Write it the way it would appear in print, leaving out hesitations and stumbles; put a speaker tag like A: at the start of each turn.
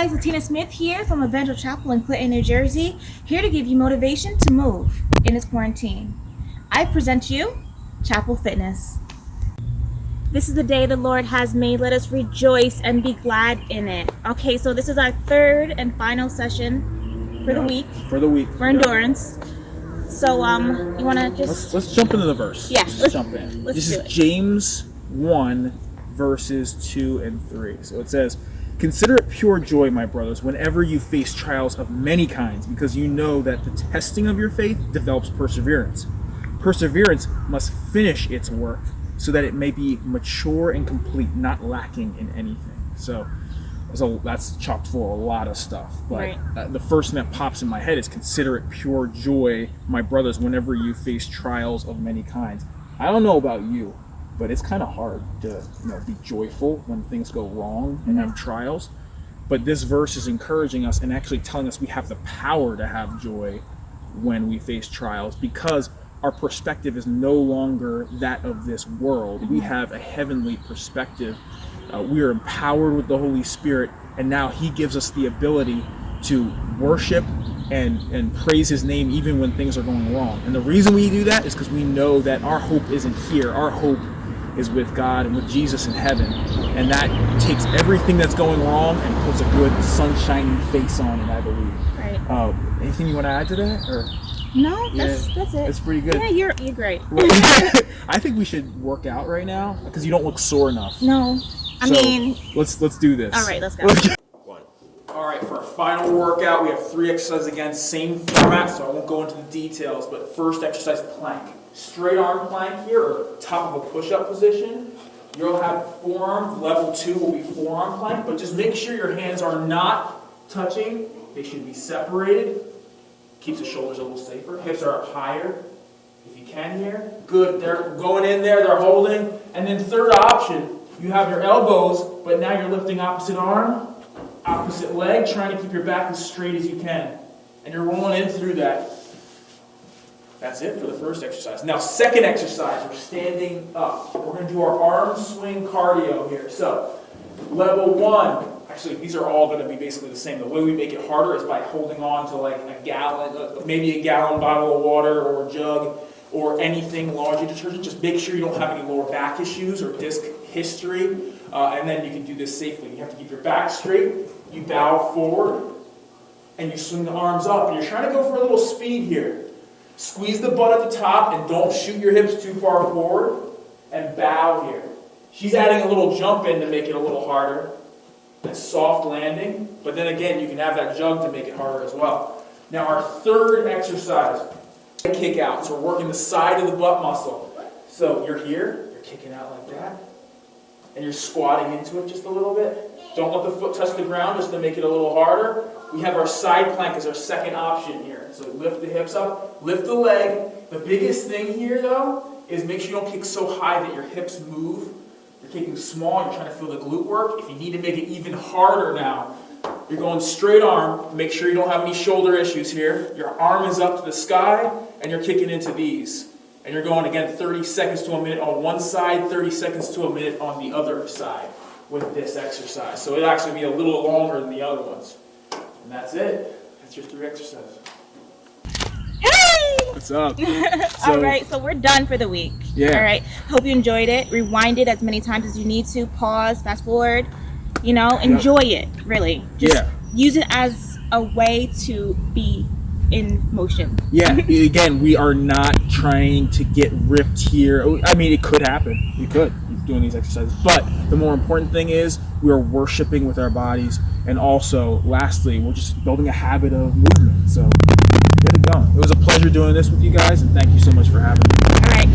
A: guys, Latina Smith here from Evangel Chapel in Clinton, New Jersey, here to give you motivation to move in this quarantine. I present you Chapel Fitness. This is the day the Lord has made. Let us rejoice and be glad in it. Okay, so this is our third and final session for the week. For endurance. So, you want to just...
B: Let's jump into the verse.
A: Yeah,
B: let's jump in. This is James 1, verses 2 and 3. So it says, "Consider it pure joy, my brothers, whenever you face trials of many kinds, because you know that the testing of your faith develops perseverance. Perseverance must finish its work, so that it may be mature and complete, not lacking in anything." So that's chocked full of a lot of stuff. But the first thing that pops in my head is, consider it pure joy, my brothers, whenever you face trials of many kinds. I don't know about you, but it's kind of hard to be joyful when things go wrong and have trials. But this verse is encouraging us and actually telling us we have the power to have joy when we face trials, because our perspective is no longer that of this world. We have a heavenly perspective. We are empowered with the Holy Spirit, and now He gives us the ability to worship and praise His name even when things are going wrong. And the reason we do that is because we know that our hope isn't here. Our hope is with God and with Jesus in heaven. And that takes everything that's going wrong and puts a good sunshiny face on it, I believe.
A: Right.
B: Anything you want to add to that? Or
A: No, that's it.
B: That's pretty good.
A: Yeah, you're great.
B: I think we should work out right now because you don't look sore enough.
A: No, I mean...
B: Let's do this.
A: All right, let's go.
B: All right, for our final workout, we have 3 exercises again, same format, so I won't go into the details, but first exercise, plank. Straight arm plank here, or top of a push-up position. You'll have forearm, level 2 will be forearm plank, but just make sure your hands are not touching. They should be separated. Keeps the shoulders a little safer. Hips are up higher, if you can here. Good, they're going in there, they're holding. And then third option, you have your elbows, but now you're lifting opposite arm, opposite leg, trying to keep your back as straight as you can. And you're rolling in through that. That's it for the first exercise. Now, second exercise, we're standing up. We're going to do our arm swing cardio here. So, level 1. Actually, these are all going to be basically the same. The way we make it harder is by holding on to like a gallon, maybe a gallon bottle of water or a jug or anything laundry detergent. Just make sure you don't have any lower back issues or disc history. And then you can do this safely. You have to keep your back straight. You bow forward and you swing the arms up. And you're trying to go for a little speed here. Squeeze the butt at the top and don't shoot your hips too far forward. And bow here. She's adding a little jump in to make it a little harder. A soft landing. But then again, you can have that jug to make it harder as well. Now our third exercise, kick out. So we're working the side of the butt muscle. So you're here, you're kicking out like that. And you're squatting into it just a little bit. Don't let the foot touch the ground just to make it a little harder. We have our side plank as our second option here. So lift the hips up, lift the leg. The biggest thing here though is make sure you don't kick so high that your hips move. You're kicking small, you're trying to feel the glute work. If you need to make it even harder now, you're going straight arm. Make sure you don't have any shoulder issues here. Your arm is up to the sky and you're kicking into these. And you're going again 30 seconds to a minute on one side, 30 seconds to a minute on the other side with this exercise. So it'll actually be a little longer than the other ones. And that's it. That's your 3 exercises.
A: Hey!
B: What's up?
A: All right, so we're done for the week.
B: Yeah.
A: All right. Hope you enjoyed it. Rewind it as many times as you need to. Pause, fast forward. Enjoy it, really. Just use it as a way to be in motion.
B: Yeah, again, we are not trying to get ripped here. I mean, it could happen. You could doing these exercises. But the more important thing is we are worshiping with our bodies. And also, lastly, we're just building a habit of movement. So get it going. It was a pleasure doing this with you guys, and thank you so much for having me.
A: All right.